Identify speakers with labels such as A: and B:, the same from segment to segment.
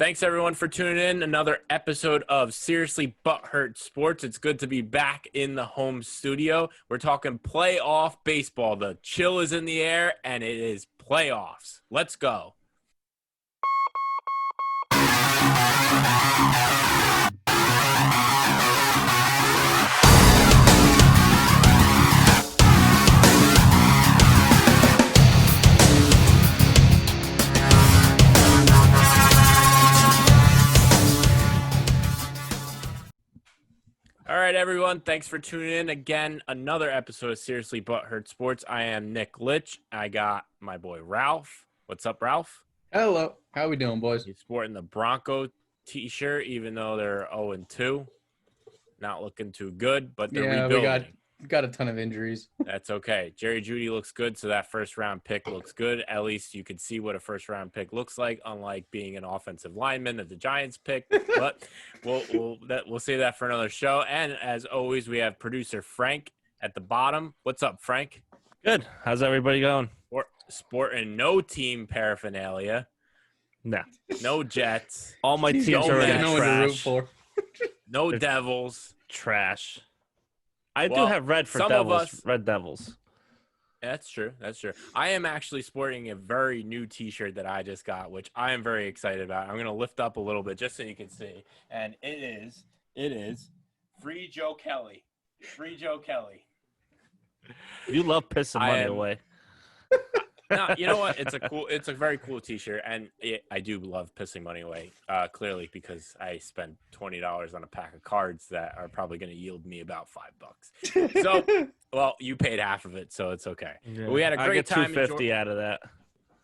A: Thanks, everyone, for tuning in. Another episode of Seriously Butthurt Sports. It's good to be back in the home studio. We're talking playoff baseball. The chill is in the air, and it is playoffs. Let's go. All right, everyone. Thanks for tuning in again. Another episode of Seriously Butthurt Sports. I am Nick Litch. I got my boy Ralph. What's up, Ralph?
B: Hello. How we doing, boys?
A: He's sporting the Bronco t-shirt, even though they're 0-2. Not looking too good, but they're rebuilding.
B: We got a ton of injuries.
A: That's okay. Jerry Jeudy looks good, so that first-round pick looks good. At least you can see what a first-round pick looks like, unlike being an offensive lineman that the Giants picked. But we'll save that for another show. And as always, we have producer Frank at the bottom. What's up, Frank?
C: Good. How's everybody going?
A: Sporting no team paraphernalia.
C: Nah.
A: No Jets.
C: All my teams are
A: Mets.
B: No one to root
C: trash.
B: for.
A: No Devils.
C: Trash. I
A: Well,
C: do have red for
A: some of
C: Devils.
A: us-
C: Red Devils.
A: That's true. I am actually sporting a very new t-shirt that I just got, which I am very excited about. I'm going to lift up a little bit just so you can see. And it is Free Joe Kelly. Free Joe Kelly.
C: You love pissing money away.
A: No, you know what? It's a very cool t-shirt, and I do love pissing money away, clearly, because I spent $20 on a pack of cards that are probably going to yield me about $5. So, well, you paid half of it, so it's okay.
C: Yeah.
A: But we had a
C: I
A: great
C: get
A: time.
C: $250 out of that.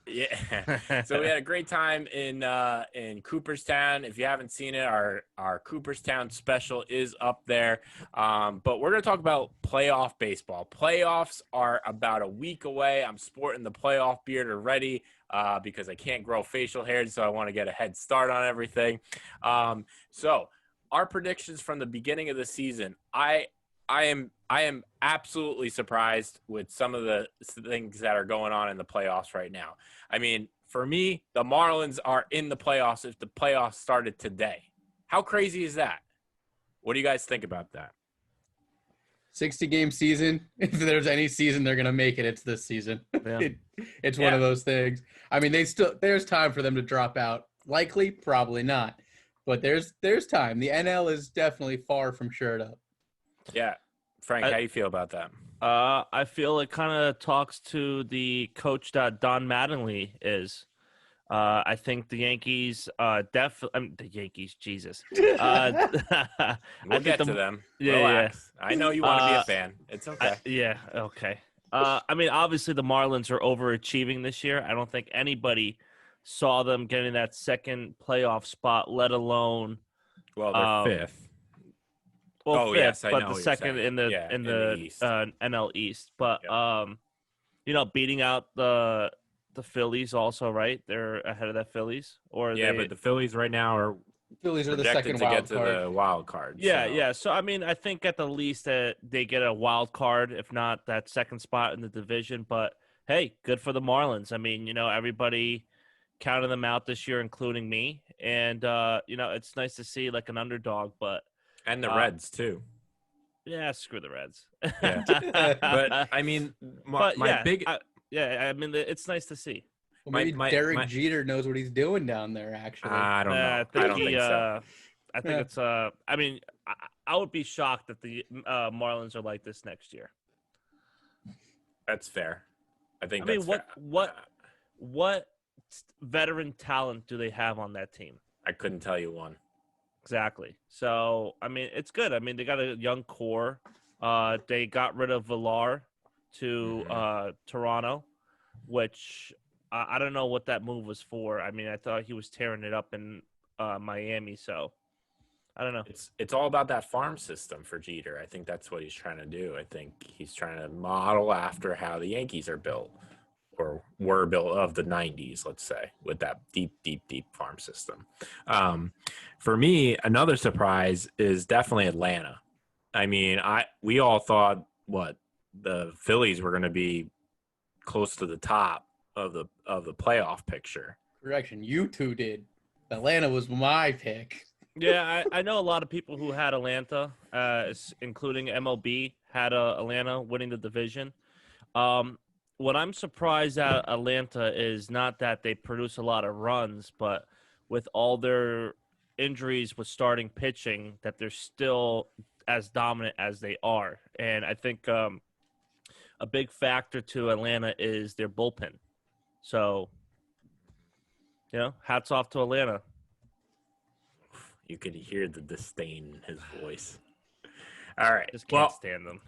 A: Yeah. So we had a great time in Cooperstown. If you haven't seen it, our Cooperstown special is up there. But we're going to talk about playoff baseball. Playoffs are about a week away. I'm sporting the playoff beard already because I can't grow facial hairs, so I want to get a head start on everything. So our predictions from the beginning of the season, I am absolutely surprised with some of the things that are going on in the playoffs right now. I mean, for me, the Marlins are in the playoffs if the playoffs started today. How crazy is that? What do you guys think about that?
B: 60-game season. If there's any season they're going to make it, it's this season.
C: Yeah.
B: It's one of those things. I mean, there's time for them to drop out. Likely, probably not. But there's time. The NL is definitely far from shored up.
A: Yeah. Frank, how do you feel about that?
C: I feel it kind of talks to the coach that Don Mattingly is. I think the Yankees the Yankees, Jesus.
A: We'll
C: I
A: get
C: think
A: to them.
C: Yeah,
A: Relax. I know you want to be a fan. It's okay.
C: Okay. I mean, obviously the Marlins are overachieving this year. I don't think anybody saw them getting that second playoff spot, let alone
A: Well, they're fifth.
C: Well, fifth,
A: yes, I
C: but
A: know
C: the
A: what
C: second
A: you're
C: in the
A: saying.
C: in
A: in
C: the,
A: East.
C: NL East. But
A: Yeah.
C: beating out the Phillies also, right? They're ahead of that Phillies, or
A: But the Phillies right now are
B: Phillies are the
A: projected
B: second
A: to get
B: wild
A: to
B: card.
A: the wild card.
C: Yeah. So I mean, I think at the least that they get a wild card, if not that second spot in the division. But hey, good for the Marlins. I mean, everybody counted them out this year, including me, and it's nice to see like an underdog, but.
A: And the Reds too.
C: Yeah, screw the Reds.
A: Yeah. But I mean,
C: I mean, it's nice to see.
B: Well, maybe
A: my-
B: Derek
A: my-
B: Jeter knows what he's doing down there, actually.
A: I don't know.
C: I
A: I
C: think
A: don't think so.
C: I think it's. I mean, I would be shocked that the Marlins are like this next year.
A: That's fair. I think.
C: I mean,
A: that's fair.
C: what veteran talent do they have on that team?
A: I couldn't tell you one.
C: Exactly. So, I mean, it's good. I mean, they got a young core. They got rid of Villar to Toronto, which I don't know what that move was for. I mean, I thought he was tearing it up in Miami, so I don't know.
A: It's all about that farm system for Jeter. I think that's what he's trying to do. I think he's trying to model after how the Yankees are built or were built of the 90s, let's say, with that deep farm system. For me, another surprise is definitely Atlanta. I mean, we all thought the Phillies were going to be close to the top of the playoff picture.
B: Correction, you two did. Atlanta was my pick.
C: Yeah, I know a lot of people who had Atlanta, including MLB, had Atlanta winning the division. Um, what I'm surprised at Atlanta is not that they produce a lot of runs, but with all their injuries with starting pitching, that they're still as dominant as they are. And I think a big factor to Atlanta is their bullpen. So, hats off to Atlanta.
A: You could hear the disdain in his voice. All right.
C: Just can't
A: Well,
C: stand them.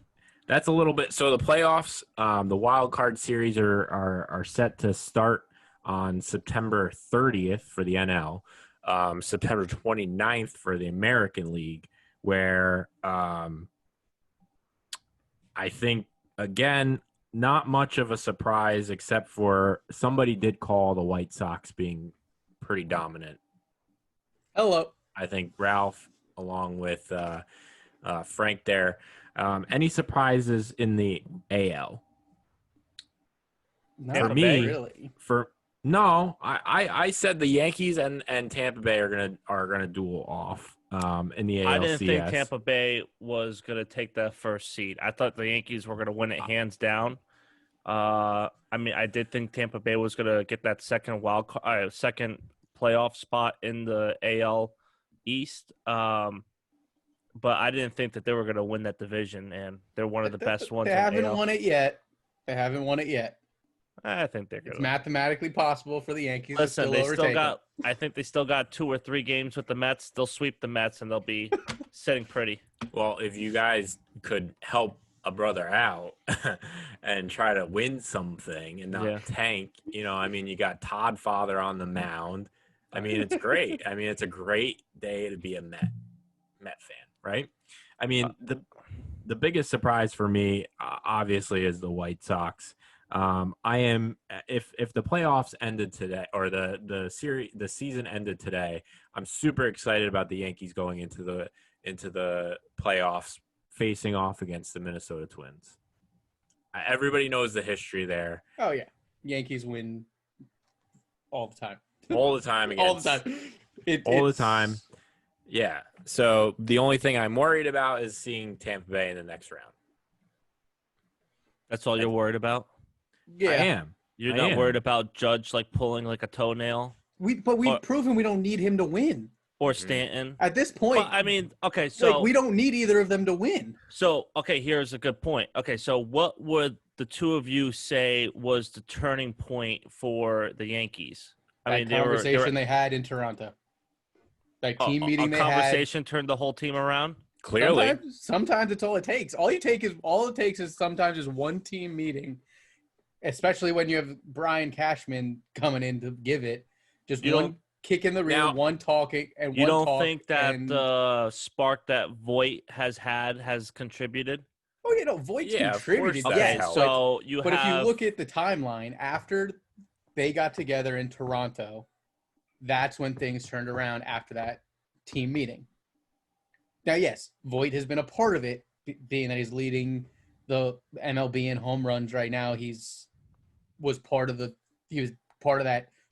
A: that's a little bit. So the playoffs, the wild card series are set to start on September 30th for the NL, September 29th for the American League, where I think, again, not much of a surprise except for somebody did call the White Sox being pretty dominant.
B: Hello.
A: I think Ralph, along with Frank there. Any surprises in the AL?
B: Not
A: For me,
B: really.
A: I said the Yankees and Tampa Bay are gonna duel off in the ALCS.
C: I didn't think Tampa Bay was going to take that first seed. I thought the Yankees were going to win it hands down. I mean, I did think Tampa Bay was going to get that second second playoff spot in the AL East. But I didn't think that they were going to win that division, and they're one of the best ones.
B: They
C: in
B: haven't
C: AL.
B: won it yet.
C: I think they're
B: It's
C: good.
B: mathematically possible for the Yankees
C: Listen,
B: to
C: they
B: still
C: still
B: overtake them.
C: got. I think they still got 2 or 3 games with the Mets. They'll sweep the Mets, and they'll be sitting pretty.
A: Well, if you guys could help a brother out and try to win something and not tank, I mean, you got Todd Father on the mound. I mean, it's great. I mean, it's a great day to be a Met fan, right? I mean, the biggest surprise for me, obviously, is the White Sox. I am if the playoffs ended today or the season ended today, I'm super excited about the Yankees going into the playoffs facing off against the Minnesota Twins. Everybody knows the history there.
B: Oh yeah, Yankees win all the time.
A: All the time against
B: all the time.
A: all the time. Yeah. So the only thing I'm worried about is seeing Tampa Bay in the next round.
C: That's all you're worried about?
B: Yeah.
A: I am.
C: You're not worried about Judge pulling a toenail?
B: We've proven we don't need him to win.
C: Or Stanton?
B: At this point,
C: I mean, okay, so
B: we don't need either of them to win.
C: So, okay, here's a good point. Okay, so what would the two of you say was the turning point for the Yankees?
B: I mean, conversation they had in Toronto. That team meeting they had. A
C: conversation turned the whole team around?
A: Clearly.
B: Sometimes it's all it takes. All it takes is sometimes just one team meeting, especially when you have Brian Cashman coming in to give it. Just one kick in the rear, one talking, and
C: you
B: one
C: don't
B: talk.
C: think that the spark that Voit has contributed?
B: Oh, Voigt's contributed.
A: Yes.
C: So
B: if you look at the timeline after they got together in Toronto, that's when things turned around after that team meeting. Now, yes, Voit has been a part of it, being that he's leading the MLB in home runs right now. He was part of that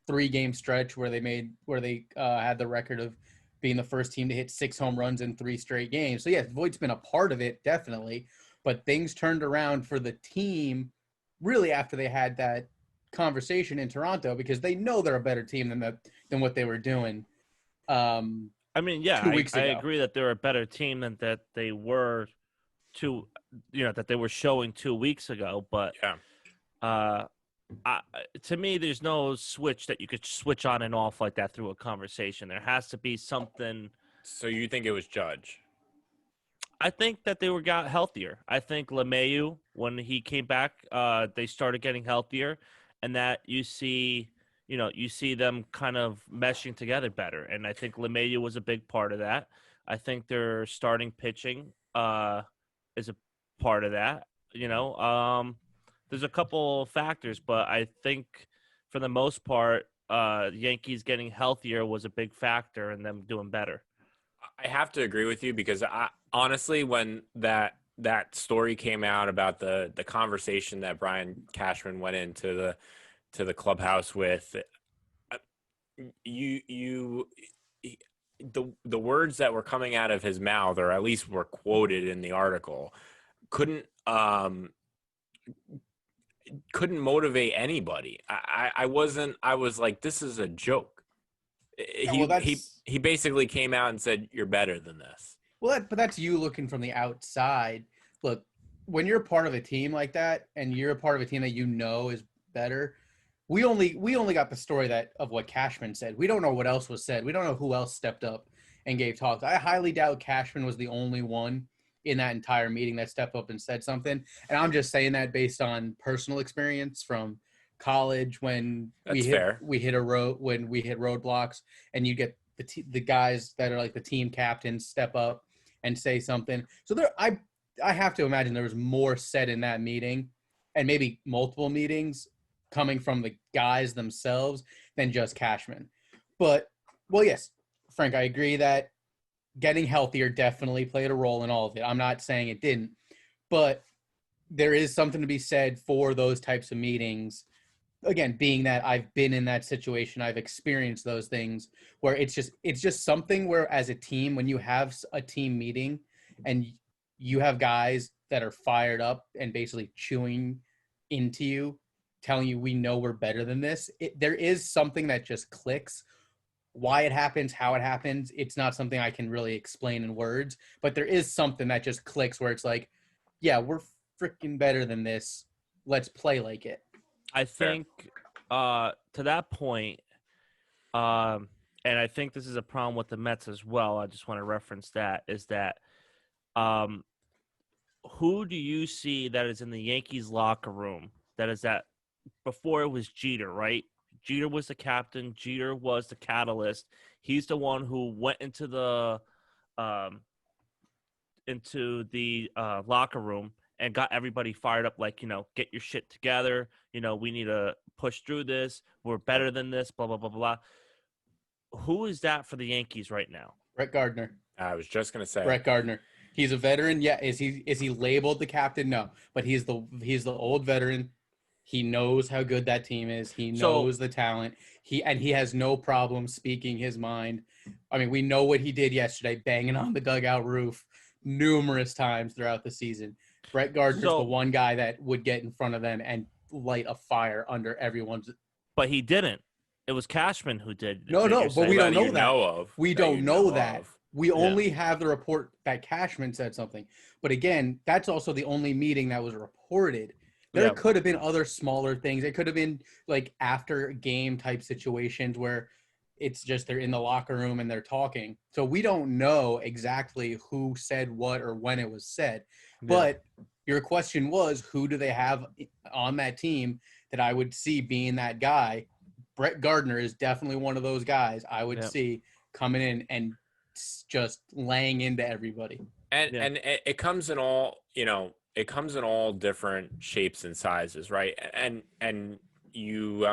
B: 3-game stretch where they had the record of being the first team to hit 6 home runs in 3 straight games. So yes, Voigt's been a part of it, definitely. But things turned around for the team really after they had that conversation in Toronto, because they know they're a better team than what they were doing.
C: I mean, yeah,
B: 2 weeks ago.
C: I agree that they're a better team than that they were that they were showing 2 weeks ago. But to me, there's no switch that you could switch on and off like that through a conversation. There has to be something.
A: So you think it was Judge?
C: I think that they got healthier. I think LeMahieu, when he came back, they started getting healthier, and that you see them kind of meshing together better. And I think LeMahieu was a big part of that. I think their starting pitching is a part of that. There's a couple factors, but I think for the most part, Yankees getting healthier was a big factor in them doing better.
A: I have to agree with you, because honestly, when that story came out about the conversation that Brian Cashman went into the clubhouse with, you the words that were coming out of his mouth, or at least were quoted in the article, couldn't couldn't motivate anybody. I wasn't. I was like, this is a joke.
B: Yeah, well,
A: He basically came out and said, "You're better than this."
B: but that's you looking from the outside. Look, when you're part of a team like that, and you're a part of a team that you know is better, we only got the story that of what Cashman said. We don't know what else was said. We don't know who else stepped up and gave talks. I highly doubt Cashman was the only one in that entire meeting that stepped up and said something. And I'm just saying that based on personal experience from college when
A: That's fair.
B: we hit roadblocks, and you get the guys that are like the team captains step up and say something. So I have to imagine there was more said in that meeting, and maybe multiple meetings coming from the guys themselves than just Cashman. But, well, yes, Frank, I agree that getting healthier definitely played a role in all of it. I'm not saying it didn't, but there is something to be said for those types of meetings. Again, being that I've been in that situation, I've experienced those things where it's just something where as a team, when you have a team meeting and you have guys that are fired up and basically chewing into you, telling you we know we're better than this, there is something that just clicks. Why it happens, how it happens, it's not something I can really explain in words, but there is something that just clicks where it's like, yeah, we're freaking better than this. Let's play like it.
C: I think to that point, and I think this is a problem with the Mets as well. I just want to reference that is that who do you see that is in the Yankees locker room that is that before it was Jeter, right? Jeter was the captain. Jeter was the catalyst. He's the one who went into the locker room and got everybody fired up. Like, get your shit together. We need to push through this. We're better than this. Blah blah blah blah. Who is that for the Yankees right now?
B: Brett Gardner.
A: I was just gonna say
B: Brett Gardner. He's a veteran. Yeah. Is he labeled the captain? No. But he's the old veteran. He knows how good that team is. He knows the talent. He has no problem speaking his mind. I mean, we know what he did yesterday, banging on the dugout roof numerous times throughout the season. Brett Gardner's the one guy that would get in front of them and light a fire under everyone's.
C: But he didn't. It was Cashman who did.
B: No, but we don't know that. We don't know that.
A: Of.
B: We only have the report that Cashman said something. But again, that's also the only meeting that was reported. There could have been other smaller things. It could have been like after game type situations where it's just they're in the locker room and they're talking. So we don't know exactly who said what or when it was said. Yeah. But your question was, who do they have on that team that I would see being that guy? Brett Gardner is definitely one of those guys I would see coming in and just laying into everybody.
A: And it comes in all, it comes in all different shapes and sizes, right? And you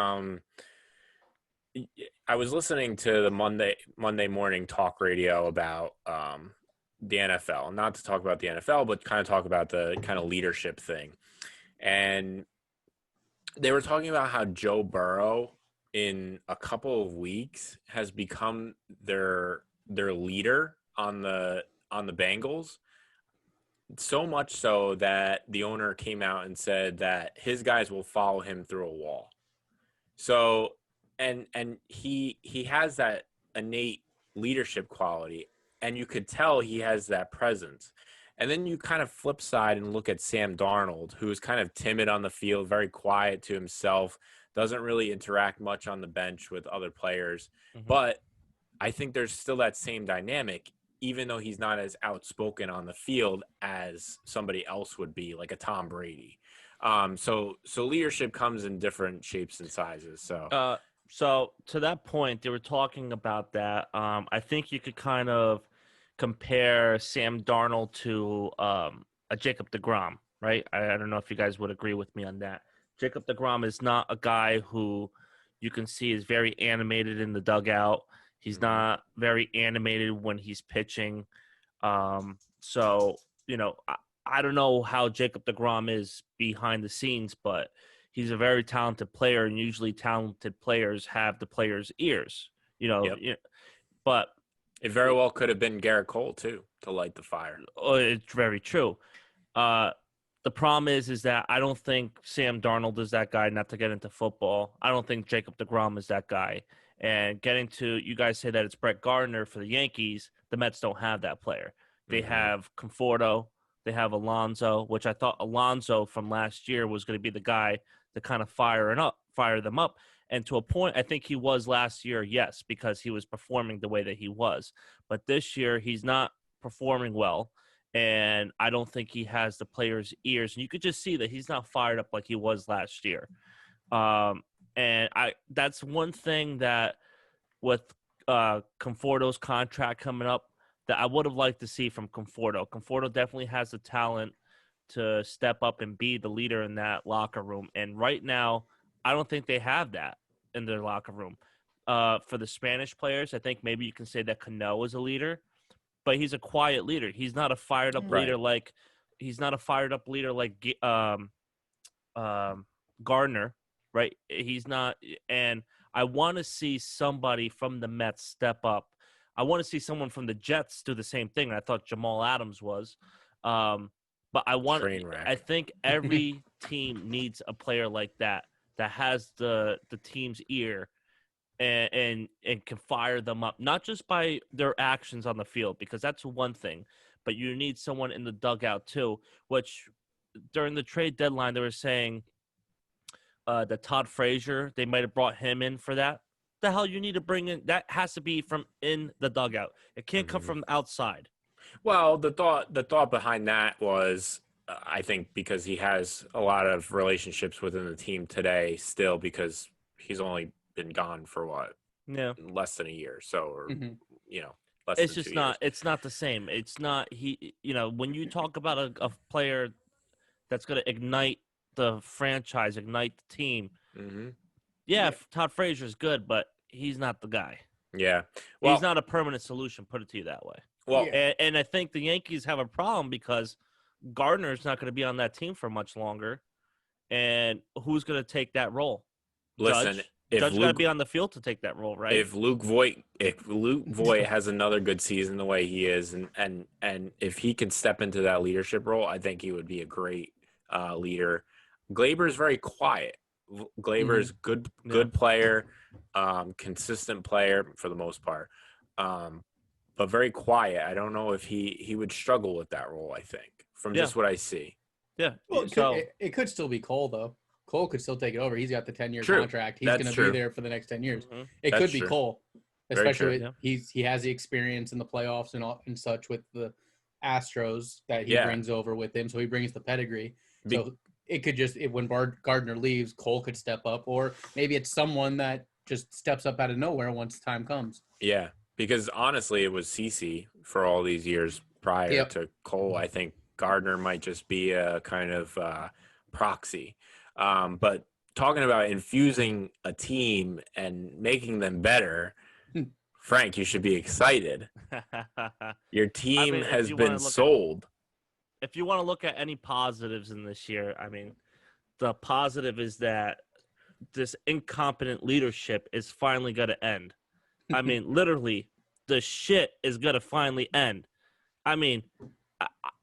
A: I was listening to the Monday morning talk radio about the NFL, not to talk about the NFL, but kind of talk about the kind of leadership thing. And they were talking about how Joe Burrow in a couple of weeks has become their leader on the Bengals. So much so that the owner came out and said that his guys will follow him through a wall. So, and he has that innate leadership quality, and you could tell he has that presence. And then you kind of flip side and look at Sam Darnold, who is kind of timid on the field, very quiet to himself, doesn't really interact much on the bench with other players. Mm-hmm. But I think there's still that same dynamic, even though he's not as outspoken on the field as somebody else would be, like a Tom Brady. So leadership comes in different shapes and sizes.
C: So to that point, they were talking about that. I think you could kind of compare Sam Darnold to a Jacob deGrom, right? I don't know if you guys would agree with me on that. Jacob deGrom is not a guy who you can see is very animated in the dugout. He's not very animated when he's pitching. So, I don't know how Jacob deGrom is behind the scenes, but he's a very talented player, and usually talented players have the players' ears.
A: Yep.
C: But
A: It very well could have been Garrett Cole too to light the fire.
C: it's very true. The problem is that I don't think Sam Darnold is that guy. Not to get into football, I don't think Jacob deGrom is that guy. And getting to, you guys say that it's Brett Gardner for the Yankees. The Mets don't have that player. They have Conforto. They have Alonso, which I thought Alonso from last year was going to be the guy to kind of fire them up. And to a point, I think he was last year, yes, because he was performing the way that he was. But this year, he's not performing well. And I don't think he has the players' ears. And you could just see that he's not fired up like he was last year. And that's one thing that with Conforto's contract coming up that I would have liked to see from Conforto. Conforto definitely has the talent to step up and be the leader in that locker room. And right now, I don't think they have that in their locker room. For the Spanish players, I think maybe you can say that Cano is a leader, but he's a quiet leader. He's not a fired up leader like Gardner, right? He's not, and I want to see somebody from the Mets step up. I want to see someone from the Jets do the same thing. I thought Jamal Adams was, but I think every team needs a player like that has the team's ear and can fire them up, not just by their actions on the field, because that's one thing, but you need someone in the dugout too, which during the trade deadline, they were saying that Todd Frazier, they might have brought him in for that. The hell you need to bring in, that has to be from in the dugout. It can't come from outside.
A: Well, the thought behind that was, I think, because he has a lot of relationships within the team today still, because he's only been gone for less than a year. So, or, less
C: it's
A: than
C: just
A: 2
C: not,
A: years.
C: it's not the same. It's not, when you talk about a player that's going to ignite the franchise, ignite the team. Todd Frazier's good, but he's not the guy.
A: Yeah. Well,
C: he's not a permanent solution, put it to you that way.
A: Well,
C: and I think the Yankees have a problem because Gardner's not going to be on that team for much longer. And who's going to take that role?
A: Listen,
C: Judge got to be on the field to take that role, right?
A: If Luke Voit has another good season the way he is, and if he can step into that leadership role, I think he would be a great leader. Gleyber is very quiet. Gleyber is good player, consistent player for the most part, but very quiet. I don't know if he would struggle with that role. I think from just what I see.
C: Yeah.
B: Well, it could still be Cole though. Cole could still take it over. He's got the 10-year contract. He's going to be there for the next 10 years. It could be Cole, especially he has the experience in the playoffs and such with the Astros that he brings over with him. So he brings the pedigree. So it could just, when Gardner leaves, Cole could step up, or maybe it's someone that just steps up out of nowhere once time comes.
A: Yeah, because honestly, it was CeCe for all these years prior to Cole. I think Gardner might just be a kind of proxy. But talking about infusing a team and making them better, Frank, you should be excited. Your team has been sold.
C: If you want to look at any positives in this year, I mean, the positive is that this incompetent leadership is finally going to end. I mean, literally, the shit is going to finally end. I mean,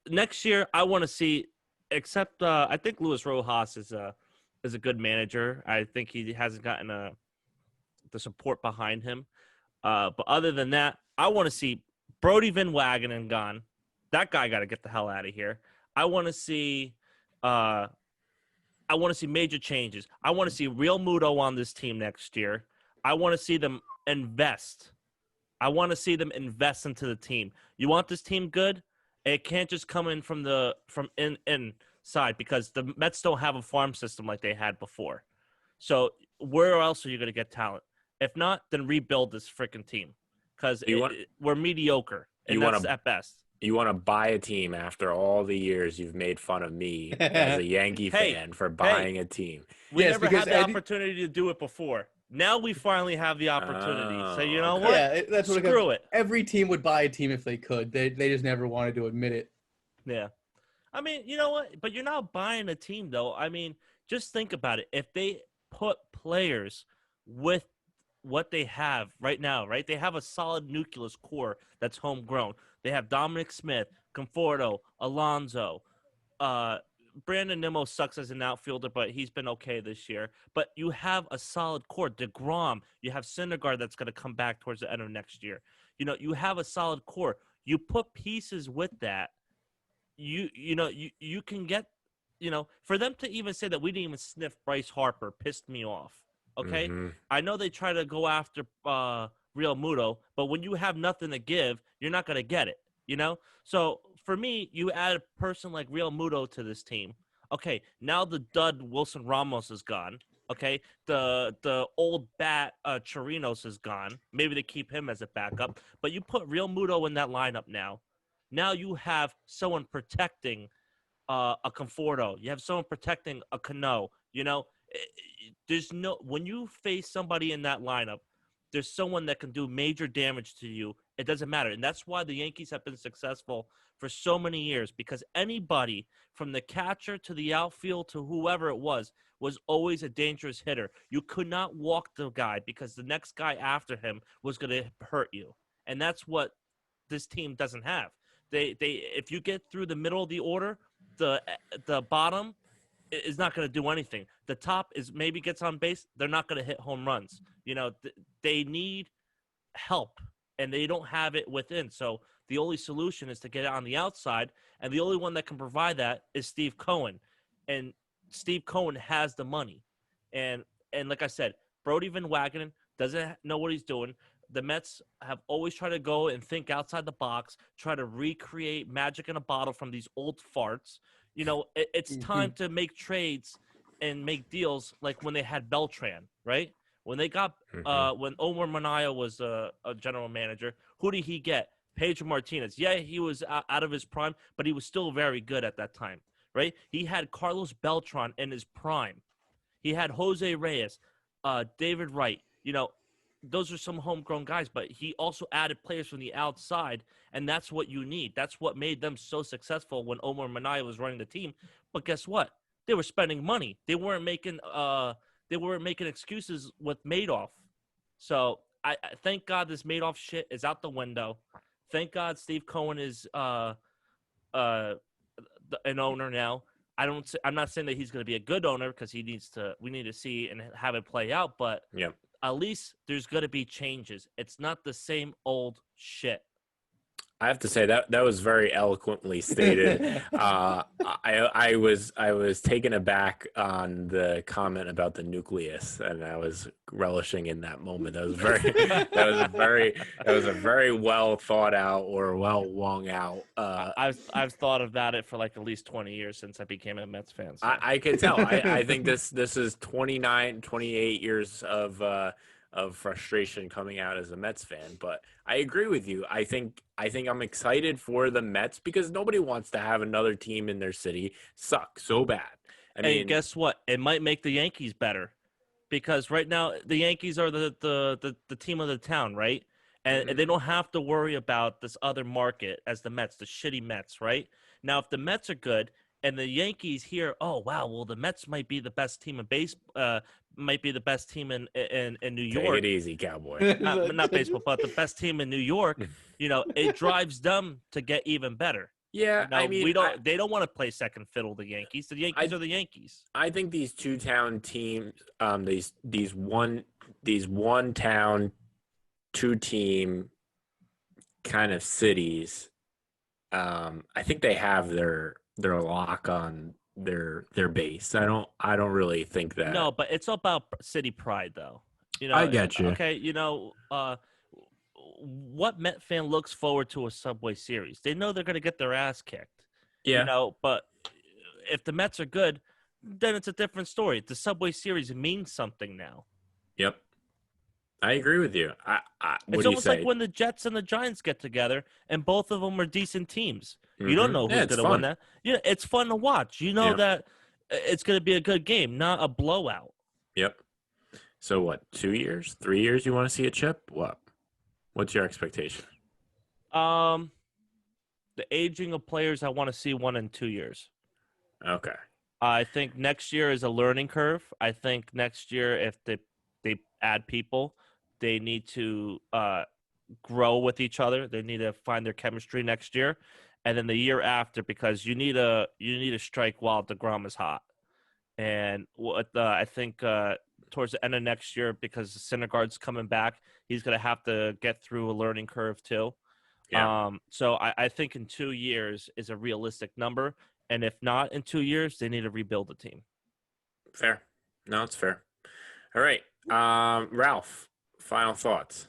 C: next year, I want to see, except I think Luis Rojas is a good manager. I think he hasn't gotten the support behind him. But other than that, I want to see Brody Van Wagenen gone. That guy got to get the hell out of here. I want to see major changes. I want to see Real Muto on this team next year. I want to see them invest. I want to see them invest into the team. You want this team good? It can't just come in from inside, because the Mets don't have a farm system like they had before. So where else are you going to get talent? If not, then rebuild this freaking team, because we're mediocre, and that's at best.
A: You want to buy a team after all the years you've made fun of me as a Yankee fan for buying a team.
C: We never had the opportunity to do it before. Now we finally have the opportunity. So you know what?
B: Yeah, that's what
C: Screw it.
B: Every team would buy a team if they could. They just never wanted to admit it.
C: Yeah. I mean, you know what? But you're not buying a team, though. I mean, just think about it. If they put players with what they have right now, right? They have a solid nucleus core that's homegrown. They have Dominic Smith, Conforto, Alonso. Brandon Nimmo sucks as an outfielder, but he's been okay this year. But you have a solid core. DeGrom, you have Syndergaard that's going to come back towards the end of next year. You have a solid core. You put pieces with that. You can get, for them to even say that we didn't even sniff Bryce Harper pissed me off. Okay, I know they try to go after Real Muto, but when you have nothing to give, you're not going to get it. So for me, you add a person like Real Muto to this team. Okay, now the dud Wilson Ramos is gone. Okay, the old bat Chirinos is gone. Maybe they keep him as a backup, but you put Real Muto in that lineup now. Now you have someone protecting a Conforto. You have someone protecting a Cano. There's no when you face somebody in that lineup, there's someone that can do major damage to you. It doesn't matter, and that's why the Yankees have been successful for so many years, because anybody from the catcher to the outfield to whoever it was always a dangerous hitter. You could not walk the guy because the next guy after him was going to hurt you, and that's what this team doesn't have. They if you get through the middle of the order, the bottom is not going to do anything. The top is maybe gets on base. They're not going to hit home runs. They need help, and they don't have it within. So the only solution is to get it on the outside, and the only one that can provide that is Steve Cohen. And Steve Cohen has the money. And like I said, Brody Van Wagenen doesn't know what he's doing. The Mets have always tried to go and think outside the box, try to recreate magic in a bottle from these old farts. It's time to make trades and make deals like when they had Beltran, right? When they got when Omar Minaya was a general manager, who did he get? Pedro Martinez. Yeah, he was out of his prime, but he was still very good at that time, right? He had Carlos Beltran in his prime. He had Jose Reyes, David Wright. Those are some homegrown guys, but he also added players from the outside, and that's what you need. That's what made them so successful when Omar Minaya was running the team. But guess what? They were spending money. They weren't making excuses with Madoff. So I thank God this Madoff shit is out the window. Thank God Steve Cohen is an owner now. I'm not saying that he's going to be a good owner because we need to see and have it play out, but
A: yeah.
C: At least there's going to be changes. It's not the same old shit.
A: I have to say that was very eloquently stated. I was taken aback on the comment about the nucleus, and I was relishing in that moment. That was a very well thought out or well wrung out.
C: I've thought about it for like at least 20 years since I became a Mets fan. So.
A: I can tell. I think this is 29, 28 years of frustration coming out as a Mets fan, but I agree with you. I think I'm excited for the Mets because nobody wants to have another team in their city suck so bad. I mean,
C: guess what? It might make the Yankees better because right now the Yankees are the team of the town, right? And they don't have to worry about this other market as the Mets, the shitty Mets, right? Now, if the Mets are good and the Yankees hear, oh wow, well the Mets might be the best team in might be the best team in New York.
A: Take it easy, cowboy.
C: Not baseball, but the best team in New York. It drives them to get even better.
A: Yeah, I mean,
C: they don't want to play second fiddle. The Yankees. The Yankees are the Yankees.
A: I think these two town teams, these one town, two team kind of cities. I think they have their lock on their base. I don't really think that.
C: No, but it's all about city pride, though.
A: I get you.
C: Okay, what Met fan looks forward to a Subway Series? They know they're going to get their ass kicked.
A: Yeah.
C: But if the Mets are good, then it's a different story. The Subway Series means something now.
A: Yep. I agree with you.
C: It's almost like when the Jets and the Giants get together, and both of them are decent teams. You don't know who's going to win that. It's fun to watch. That it's going to be a good game, not a blowout.
A: Yep. So what? 2 years, 3 years? You want to see a chip? What's your expectation?
C: The aging of players, I want to see 1 and 2 years.
A: Okay.
C: I think next year is a learning curve. I think next year, if they add people, they need to grow with each other. They need to find their chemistry next year, and then the year after, because you need to strike while DeGrom is hot. And I think towards the end of next year, because Syndergaard's coming back, he's going to have to get through a learning curve too.
A: Yeah,
C: So I think in 2 years is a realistic number, and if not in 2 years, they need to rebuild the team.
A: fair. No, it's fair. All right, Ralph. Final thoughts.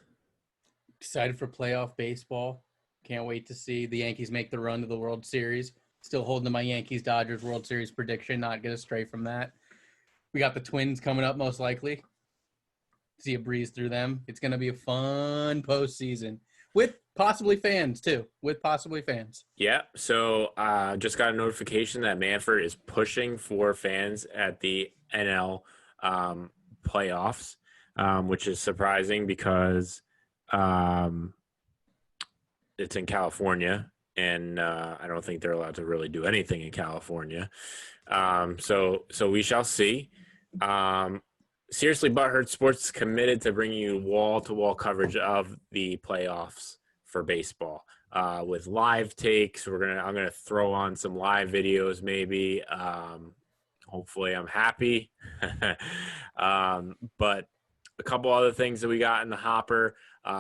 B: Excited for playoff baseball. Can't wait to see the Yankees make the run to the World Series. Still holding to my Yankees-Dodgers World Series prediction, not get astray from that. We got the Twins coming up most likely. See a breeze through them. It's going to be a fun postseason with possibly fans too. With possibly fans.
A: Yeah, so just got a notification that Manfred is pushing for fans at the NL playoffs, which is surprising because it's in California, and I don't think they're allowed to really do anything in California. So we shall see. Seriously, Butthurt Sports is committed to bringing you wall-to-wall coverage of the playoffs for baseball. With live takes, I'm gonna throw on some live videos maybe. Hopefully I'm happy. But a couple other things that we got in the hopper.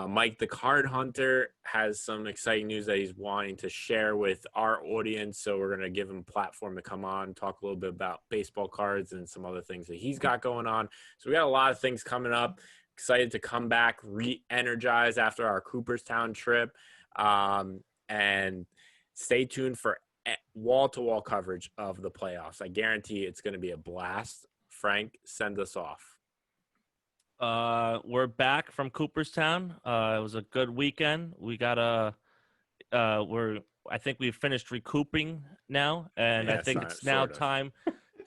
A: Mike the Card Hunter has some exciting news that he's wanting to share with our audience. So we're going to give him a platform to come on, talk a little bit about baseball cards and some other things that he's got going on. So we got a lot of things coming up. Excited to come back, re-energized after our Cooperstown trip. And stay tuned for wall-to-wall coverage of the playoffs. I guarantee it's going to be a blast. Frank, send us off.
C: We're back from Cooperstown. It was a good weekend. We got I think we've finished recouping now, and
A: Yeah,
C: I think
A: it's
C: it's now
A: sort of.
C: time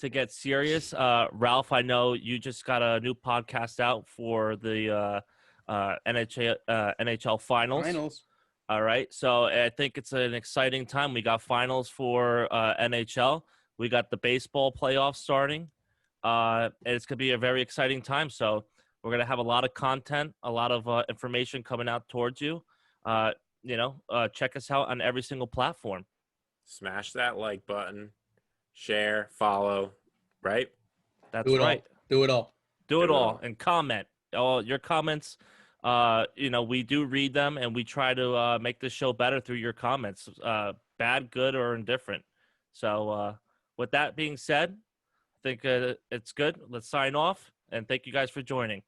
C: to get serious. Ralph, I know you just got a new podcast out for the NHL finals. All right, so I think it's an exciting time. We got finals for NHL. We got the baseball playoffs starting. And it's going to be a very exciting time. So we're going to have a lot of content, a lot of information coming out towards you. Check us out on every single platform.
A: Smash that like button, share, follow, right?
C: That's
B: Do it
C: right.
B: all. Do it all.
C: Do it all and comment. All your comments, we do read them, and we try to make the show better through your comments, bad, good, or indifferent. So with that being said, I think it's good. Let's sign off, and thank you guys for joining.